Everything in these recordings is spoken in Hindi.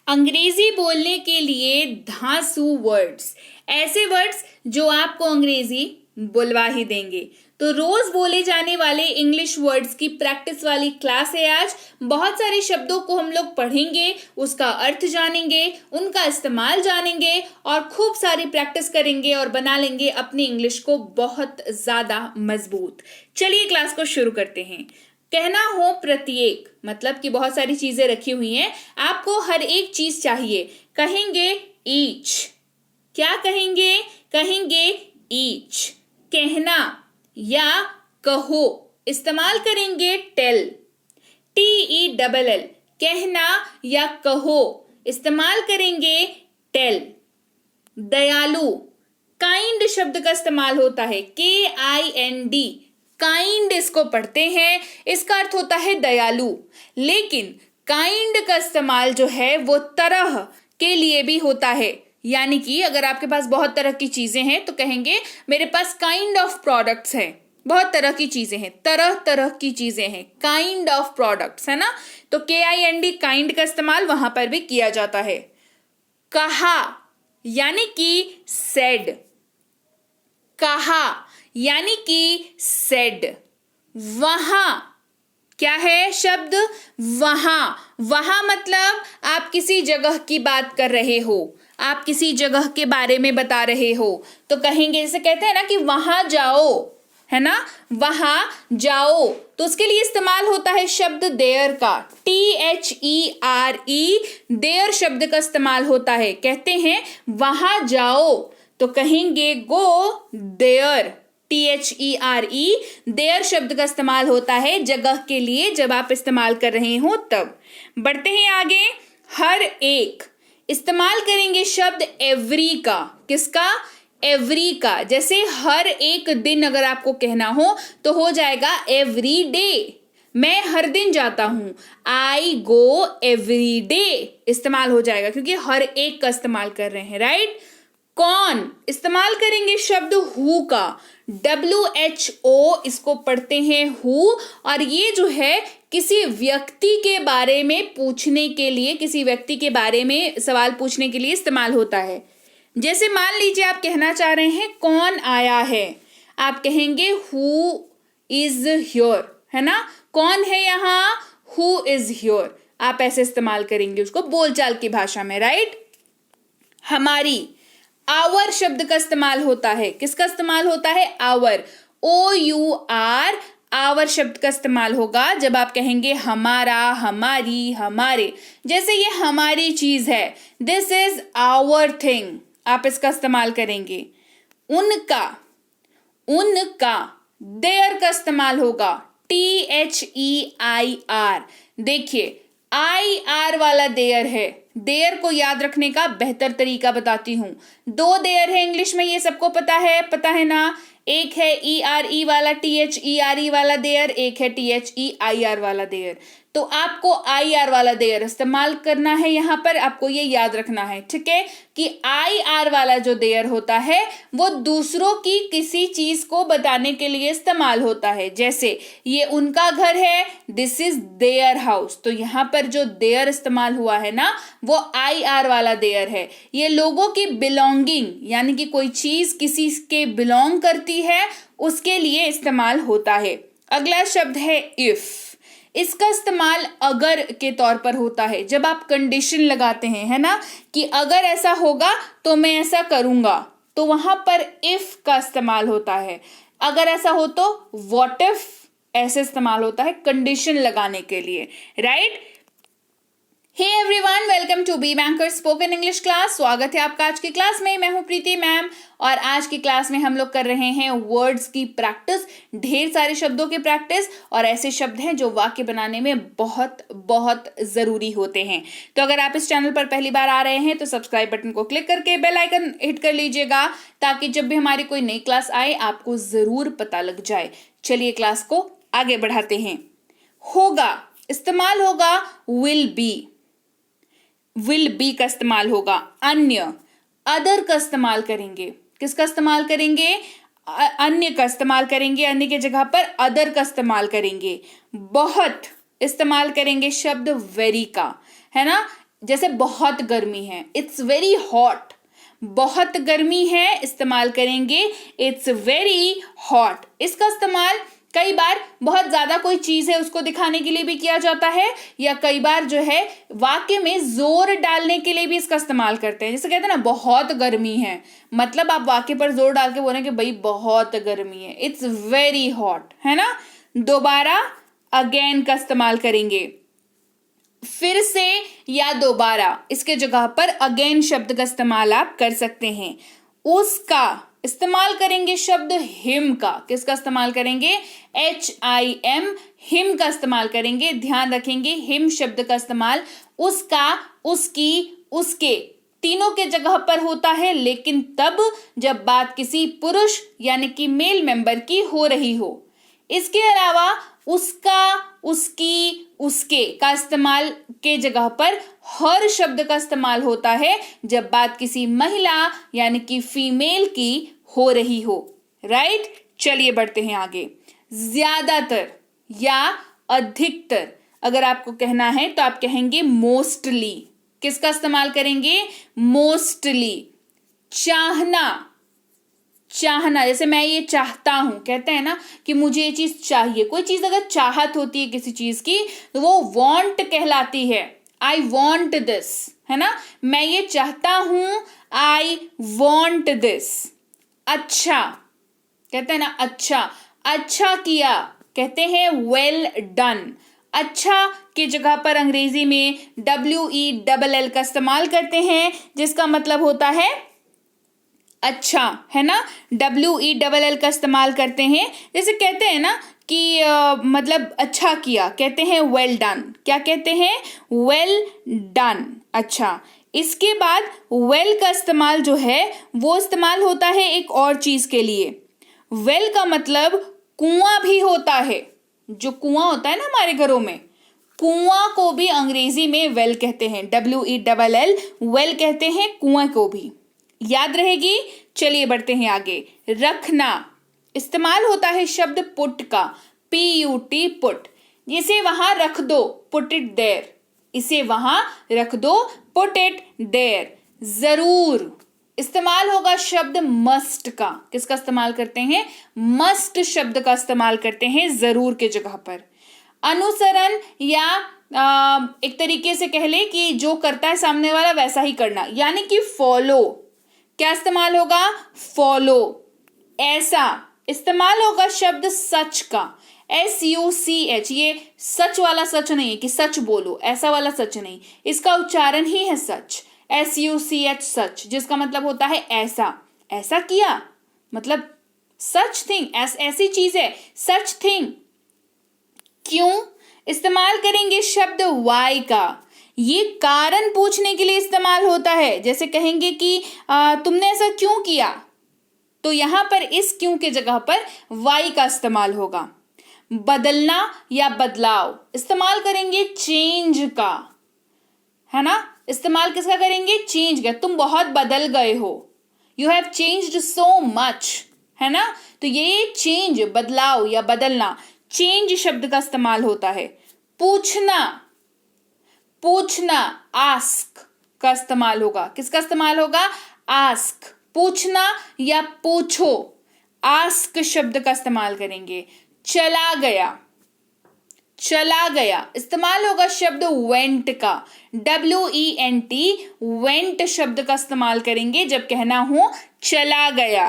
अंग्रेजी बोलने के लिए धांसू वर्ड्स, ऐसे वर्ड्स जो आपको अंग्रेजी बुलवा ही देंगे। तो रोज बोले जाने वाले इंग्लिश वर्ड्स की प्रैक्टिस वाली क्लास है आज। बहुत सारे शब्दों को हम लोग पढ़ेंगे, उसका अर्थ जानेंगे, उनका इस्तेमाल जानेंगे और खूब सारी प्रैक्टिस करेंगे और बना लेंगे अपनी इंग्लिश को बहुत ज्यादा मजबूत। चलिए क्लास को शुरू करते हैं। कहना हो प्रत्येक, मतलब कि बहुत सारी चीजें रखी हुई हैं, आपको हर एक चीज चाहिए। कहेंगे ईच, क्या कहेंगे? कहेंगे ईच। कहना या कहो, इस्तेमाल करेंगे टेल, TELL। कहना या कहो, इस्तेमाल करेंगे टेल। दयालु, काइंड शब्द का इस्तेमाल होता है, KIND। काइंड इसको पढ़ते हैं, इसका अर्थ होता है दयालु। लेकिन काइंड का इस्तेमाल जो है वो तरह के लिए भी होता है, यानी कि अगर आपके पास बहुत तरह की चीजें हैं तो कहेंगे मेरे पास काइंड ऑफ प्रोडक्ट्स हैं। बहुत तरह की चीजें हैं, तरह तरह की चीजें हैं, काइंड ऑफ प्रोडक्ट्स, है ना। तो KIND, काइंड का इस्तेमाल वहां पर भी किया जाता है। कहा यानी कि सेड, कहा यानी कि सेड। वहां, क्या है शब्द? वहां। वहां मतलब आप किसी जगह की बात कर रहे हो, आप किसी जगह के बारे में बता रहे हो, तो कहेंगे, जैसे कहते हैं ना कि वहां जाओ, है ना, वहां जाओ, तो उसके लिए इस्तेमाल होता है शब्द देयर का, THERE। देयर शब्द का इस्तेमाल होता है। कहते हैं वहां जाओ तो कहेंगे गो देयर, THERE। देयर शब्द का इस्तेमाल होता है जगह के लिए, जब आप इस्तेमाल कर रहे हो तब। बढ़ते हैं आगे। हर एक, इस्तेमाल करेंगे शब्द एवरी का। किसका? एवरी का। जैसे हर एक दिन अगर आपको कहना हो तो हो जाएगा एवरी डे। मैं हर दिन जाता हूं, I go every day, इस्तेमाल हो जाएगा क्योंकि हर एक का इस्तेमाल कर रहे हैं, राइट। कौन, इस्तेमाल करेंगे शब्द हु का, WHO, इसको पढ़ते हैं हु। और ये जो है किसी व्यक्ति के बारे में पूछने के लिए, किसी व्यक्ति के बारे में सवाल पूछने के लिए इस्तेमाल होता है। जैसे मान लीजिए आप कहना चाह रहे हैं कौन आया है, आप कहेंगे हु इज हियर, है ना। कौन है यहाँ? Who is here. आप ऐसे इस्तेमाल करेंगे उसको बोलचाल की भाषा में, राइट। हमारी, आवर शब्द का इस्तेमाल होता है। किसका इस्तेमाल होता है? Our, OUR। आवर शब्द का इस्तेमाल होगा जब आप कहेंगे हमारा, हमारी, हमारे। जैसे ये हमारी चीज है, दिस इज आवर थिंग, आप इसका इस्तेमाल करेंगे। उनका, उनका, देयर का इस्तेमाल होगा, THEIR। देखिए IR वाला देयर है। देयर को याद रखने का बेहतर तरीका बताती हूं। दो देयर है इंग्लिश में, ये सबको पता है ना। एक है ERE वाला, THERE वाला देयर, एक है THEIR वाला देयर। तो आपको IR वाला देयर इस्तेमाल करना है, यहां पर आपको ये याद रखना है, ठीक है, कि IR वाला जो देयर होता है वो दूसरों की किसी चीज को बताने के लिए इस्तेमाल होता है। जैसे ये उनका घर है, दिस इज देयर हाउस, तो यहां पर जो देयर इस्तेमाल हुआ है ना वो IR वाला देयर है। ये लोगों की बिलोंगिंग, यानी कि कोई चीज किसी के बिलोंग करती है, उसके लिए इस्तेमाल होता है। अगला शब्द है इफ। इसका इस्तेमाल अगर के तौर पर होता है, जब आप कंडीशन लगाते हैं, है ना, कि अगर ऐसा होगा तो मैं ऐसा करूंगा, तो वहां पर इफ का इस्तेमाल होता है। अगर ऐसा हो तो व्हाट इफ, ऐसे इस्तेमाल होता है कंडीशन लगाने के लिए, right. Hey everyone, welcome to be banker spoken English class. स्वागत है आपका आज की क्लास में। मैं हूं प्रीति मैम और आज की क्लास में हम लोग कर रहे हैं वर्ड्स की प्रैक्टिस, ढेर सारे शब्दों की प्रैक्टिस। और ऐसे शब्द हैं जो वाक्य बनाने में बहुत बहुत जरूरी होते हैं। तो अगर आप इस चैनल पर पहली बार आ रहे हैं तो सब्सक्राइब बटन को क्लिक करके बेल आइकन हिट कर लीजिएगा, ताकि जब भी हमारी कोई नई क्लास आए आपको जरूर पता लग जाए। चलिए क्लास को आगे बढ़ाते हैं। होगा, इस्तेमाल होगा विल बी। विल बी का इस्तेमाल होगा। अन्य, अदर का इस्तेमाल करेंगे। किसका इस्तेमाल करेंगे? अन्य का इस्तेमाल करेंगे। अन्य की जगह पर अदर का इस्तेमाल करेंगे। बहुत, इस्तेमाल करेंगे शब्द वेरी का, है ना। जैसे बहुत गर्मी है, इट्स वेरी हॉट, बहुत गर्मी है, इस्तेमाल करेंगे इट्स वेरी हॉट। इसका इस्तेमाल कई बार बहुत ज्यादा कोई चीज है उसको दिखाने के लिए भी किया जाता है, या कई बार जो है वाक्य में जोर डालने के लिए भी इसका इस्तेमाल करते हैं। जैसे कहते हैं ना बहुत गर्मी है, मतलब आप वाक्य पर जोर डाल के बोले कि भाई बहुत गर्मी है, इट्स वेरी हॉट, है ना। दोबारा अगेन का इस्तेमाल करेंगे, फिर से या दोबारा, इसके जगह पर अगेन शब्द का इस्तेमाल आप कर सकते हैं। उसका इस्तेमाल करेंगे शब्द हिम का, किसका इस्तेमाल करेंगे, HIM, हिम का इस्तेमाल करेंगे। ध्यान रखेंगे हिम शब्द का इस्तेमाल उसका, उसकी, उसके तीनों के जगह पर होता है, लेकिन तब जब बात किसी पुरुष यानी कि मेल मेंबर की हो रही हो। इसके अलावा उसका, उसकी, उसके का इस्तेमाल के जगह पर हर शब्द का इस्तेमाल होता है जब बात किसी महिला यानी कि फीमेल की हो रही हो। राइट, चलिए बढ़ते हैं आगे। ज्यादातर या अधिकतर अगर आपको कहना है तो आप कहेंगे मोस्टली, किसका इस्तेमाल करेंगे, मोस्टली। चाहना, चाहना, जैसे मैं ये चाहता हूं, कहते हैं ना कि मुझे ये चीज चाहिए। कोई चीज अगर चाहत होती है किसी चीज की तो वो वांट कहलाती है, आई वांट दिस, है ना, मैं ये चाहता हूं, आई वांट दिस। अच्छा, कहते हैं ना अच्छा, अच्छा किया, कहते हैं वेल डन। अच्छा की जगह पर अंग्रेजी में WELL का इस्तेमाल करते हैं, जिसका मतलब होता है अच्छा, है ना। WELL का इस्तेमाल करते हैं, जैसे कहते हैं ना कि मतलब अच्छा किया, कहते हैं वेल डन। क्या कहते हैं, वेल डन। अच्छा, इसके बाद वेल का इस्तेमाल जो है वो इस्तेमाल होता है एक और चीज के लिए। वेल का मतलब कुआं भी होता है, जो कुआं होता है ना हमारे घरों में, कुआं को भी अंग्रेजी में वेल कहते हैं, WELL, वेल कहते हैं कुआं को भी। याद रहेगी। चलिए बढ़ते हैं आगे। रखना, इस्तेमाल होता है शब्द पुट का, PUT, पुट। इसे वहां रख दो, पुट इट देयर, इसे वहां रख दो, पुट इट देयर। जरूर, इस्तेमाल होगा शब्द मस्ट का, किसका इस्तेमाल करते हैं, मस्ट शब्द का इस्तेमाल करते हैं जरूर के जगह पर। अनुसरण या एक तरीके से कह ले कि जो करता है सामने वाला वैसा ही करना, यानी कि फॉलो। क्या इस्तेमाल होगा, फॉलो। ऐसा, इस्तेमाल होगा शब्द सच का, SUCH। ये सच वाला सच नहीं है कि सच बोलो, ऐसा वाला सच नहीं, इसका उच्चारण ही है सच, SUCH, सच, जिसका मतलब होता है ऐसा, ऐसा किया, मतलब सच थिंग, ऐसी चीज है, सच थिंग। क्यों, इस्तेमाल करेंगे शब्द वाई का। ये कारण पूछने के लिए इस्तेमाल होता है, जैसे कहेंगे कि तुमने ऐसा क्यों किया, तो यहां पर इस क्यों के जगह पर वाई का इस्तेमाल होगा। बदलना या बदलाव, इस्तेमाल करेंगे चेंज का, है ना। इस्तेमाल किसका करेंगे, चेंज का। तुम बहुत बदल गए हो, you have changed so much, है ना। तो ये चेंज, बदलाव या बदलना, चेंज शब्द का इस्तेमाल होता है। पूछना, पूछना, आस्क का इस्तेमाल होगा, किसका इस्तेमाल होगा, आस्क। पूछना या पूछो, आस्क शब्द का इस्तेमाल करेंगे। चला गया, चला गया, इस्तेमाल होगा शब्द वेंट का, WENT, वेंट शब्द का इस्तेमाल करेंगे जब कहना हो चला गया।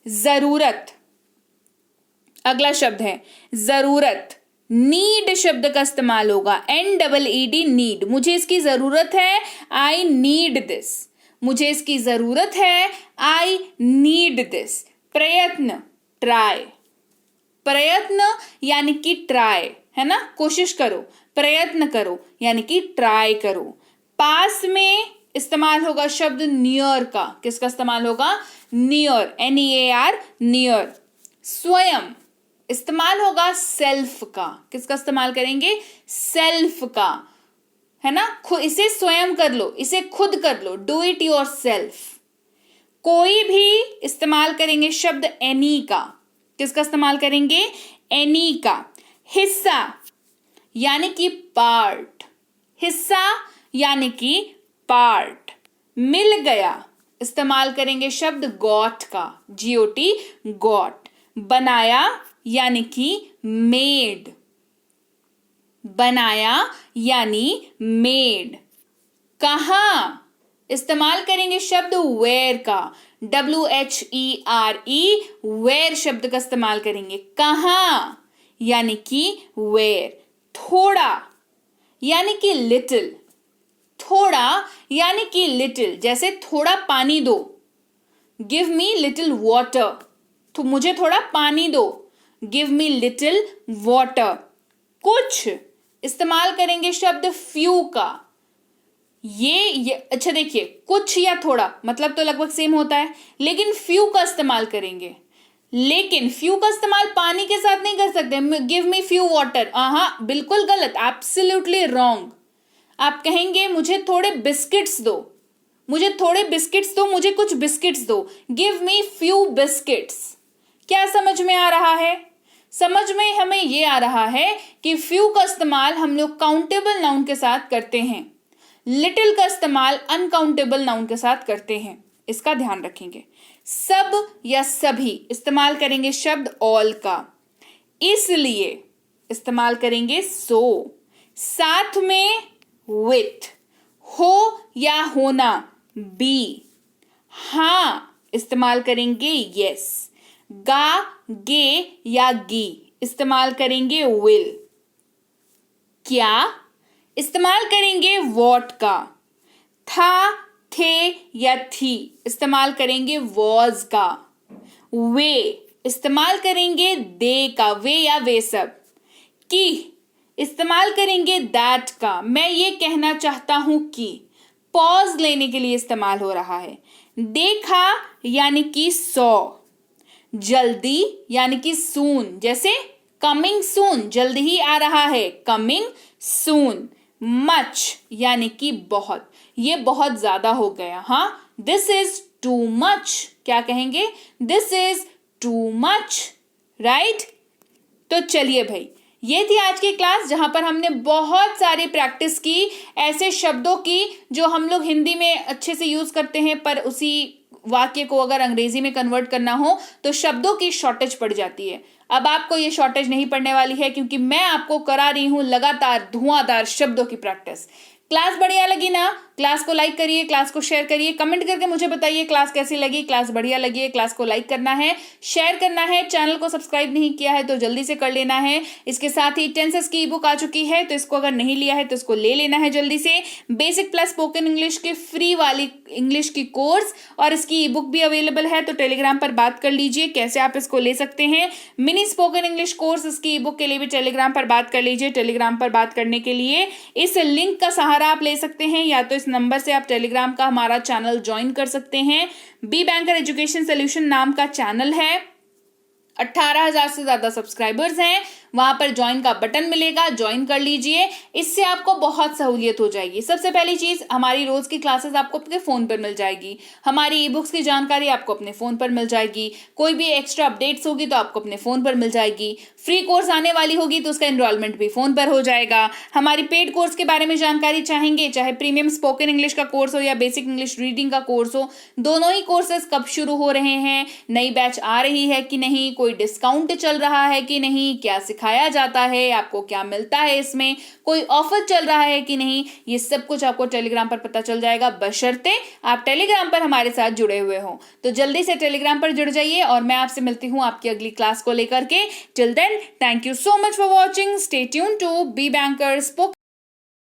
जरूरत, अगला शब्द है जरूरत। नीड शब्द का इस्तेमाल होगा, NEED, नीड। मुझे इसकी जरूरत है, आई नीड दिस, मुझे इसकी जरूरत है, आई नीड दिस। प्रयत्न, ट्राई, प्रयत्न यानी कि ट्राई, है ना, कोशिश करो, प्रयत्न करो यानी कि ट्राई करो। पास में इस्तेमाल होगा शब्द नियर का, किसका इस्तेमाल होगा, नियर, NEAR, नियर। स्वयं, इस्तेमाल होगा सेल्फ का, किसका इस्तेमाल करेंगे, सेल्फ का, है ना। इसे स्वयं कर लो, इसे खुद कर लो, डू इट योर सेल्फ। कोई भी इस्तेमाल करेंगे शब्द एनी का, किसका इस्तेमाल करेंगे, एनी का। हिस्सा यानी कि पार्ट, हिस्सा यानी कि पार्ट। मिल गया, इस्तेमाल करेंगे शब्द गॉट का, GOT गॉट। बनाया यानी कि मेड, बनाया यानी मेड। कहां, इस्तेमाल करेंगे शब्द वेयर का, WHERE, वेयर शब्द का इस्तेमाल करेंगे। कहां यानी कि वेयर। थोड़ा यानी कि लिटिल, थोड़ा यानी कि लिटिल, जैसे थोड़ा पानी दो, गिव मी लिटिल वाटर, तो मुझे थोड़ा पानी दो, गिव मी लिटिल वाटर। कुछ, इस्तेमाल करेंगे शब्द फ्यू का। ये अच्छा देखिए, कुछ या थोड़ा मतलब तो लगभग सेम होता है, लेकिन फ्यू का इस्तेमाल करेंगे। लेकिन फ्यू का इस्तेमाल पानी के साथ नहीं कर सकते। गिव मी फ्यू वाटर, हाँ बिल्कुल गलत, एब्सोल्युटली रॉन्ग। आप कहेंगे मुझे थोड़े बिस्किट्स दो, मुझे थोड़े बिस्किट्स दो, मुझे कुछ बिस्किट्स दो, गिव मी फ्यू बिस्किट्स। क्या समझ में आ रहा है? समझ में हमें यह आ रहा है कि फ्यू का इस्तेमाल हम लोग काउंटेबल नाउन के साथ करते हैं, लिटिल का इस्तेमाल अनकाउंटेबल नाउन के साथ करते हैं, इसका ध्यान रखेंगे। सब या सभी, इस्तेमाल करेंगे शब्द ऑल का, इसलिए इस्तेमाल करेंगे सो। साथ में विथ, हो या होना बी। हां, इस्तेमाल करेंगे यस। गा, गे या गी, इस्तेमाल करेंगे विल। क्या, इस्तेमाल करेंगे वॉट का। था, थे या थी, इस्तेमाल करेंगे वॉज का। वे, इस्तेमाल करेंगे दे का, वे या वे सब। की, इस्तेमाल करेंगे दैट का, मैं ये कहना चाहता हूं कि, पॉज लेने के लिए इस्तेमाल हो रहा है। देखा यानी कि सॉ। जल्दी यानी कि सून, जैसे कमिंग सून, जल्दी ही आ रहा है, कमिंग सून। मच यानी कि बहुत, ये बहुत ज्यादा हो गया, हाँ, दिस इज टू मच, क्या कहेंगे, this is too much, right. तो चलिए भाई, ये थी आज की क्लास जहां पर हमने बहुत सारी प्रैक्टिस की ऐसे शब्दों की जो हम लोग हिंदी में अच्छे से यूज करते हैं, पर उसी वाक्य को अगर अंग्रेजी में कन्वर्ट करना हो तो शब्दों की शॉर्टेज पड़ जाती है। अब आपको ये शॉर्टेज नहीं पड़ने वाली है, क्योंकि मैं आपको करा रही हूं लगातार धुआंधार शब्दों की प्रैक्टिस। क्लास बढ़िया लगी ना? क्लास को लाइक करिए, क्लास को शेयर करिए, कमेंट करके मुझे बताइए क्लास कैसी लगी, क्लास बढ़िया लगी है। क्लास को लाइक करना है, शेयर करना है, चैनल को सब्सक्राइब नहीं किया है तो जल्दी से कर लेना है। इसके साथ ही टेंसेस की ई बुक आ चुकी है, तो इसको अगर नहीं लिया है तो इसको ले लेना है जल्दी से। बेसिक प्लस स्पोकन इंग्लिश के फ्री वाली इंग्लिश की कोर्स और इसकी ई बुक भी अवेलेबल है, तो टेलीग्राम पर बात कर लीजिए कैसे आप इसको ले सकते हैं। मिनी स्पोकन इंग्लिश कोर्स, इसकी ई बुक के लिए भी टेलीग्राम पर बात कर लीजिए। टेलीग्राम पर बात करने के लिए इस लिंक का सहारा आप ले सकते हैं, या तो इस नंबर से आप टेलीग्राम का हमारा चैनल ज्वाइन कर सकते हैं। बी बैंकर एजुकेशन सोल्यूशन नाम का चैनल है, 18,000 से ज्यादा सब्सक्राइबर्स हैं, वहां पर ज्वाइन का बटन मिलेगा, ज्वाइन कर लीजिए। इससे आपको बहुत सहूलियत हो जाएगी। सबसे पहली चीज, हमारी रोज की क्लासेस आपको अपने फोन पर मिल जाएगी, हमारी ई बुक्स की जानकारी आपको अपने फोन पर मिल जाएगी, कोई भी एक्स्ट्रा अपडेट्स होगी तो आपको अपने फोन पर मिल जाएगी, फ्री कोर्स आने वाली होगी तो उसका एनरोलमेंट भी फोन पर हो जाएगा। हमारी पेड कोर्स के बारे में जानकारी चाहेंगे, चाहे प्रीमियम स्पोकन इंग्लिश का कोर्स हो या बेसिक इंग्लिश रीडिंग का कोर्स हो, दोनों ही कोर्सेज कब शुरू हो रहे हैं, नई बैच आ रही है कि नहीं, कोई डिस्काउंट चल रहा है कि नहीं, क्या सिखाया जाता है, आपको क्या मिलता है, इसमें कोई ऑफर चल रहा है कि नहीं, ये सब कुछ आपको टेलीग्राम पर पता चल जाएगा, बशर्ते आप टेलीग्राम पर हमारे साथ जुड़े हुए हो। तो जल्दी से टेलीग्राम पर जुड़ जाइए और मैं आपसे मिलती हूं आपकी अगली क्लास को लेकर के। Till then, thank you so much for watching, stay tune to be banker spoken.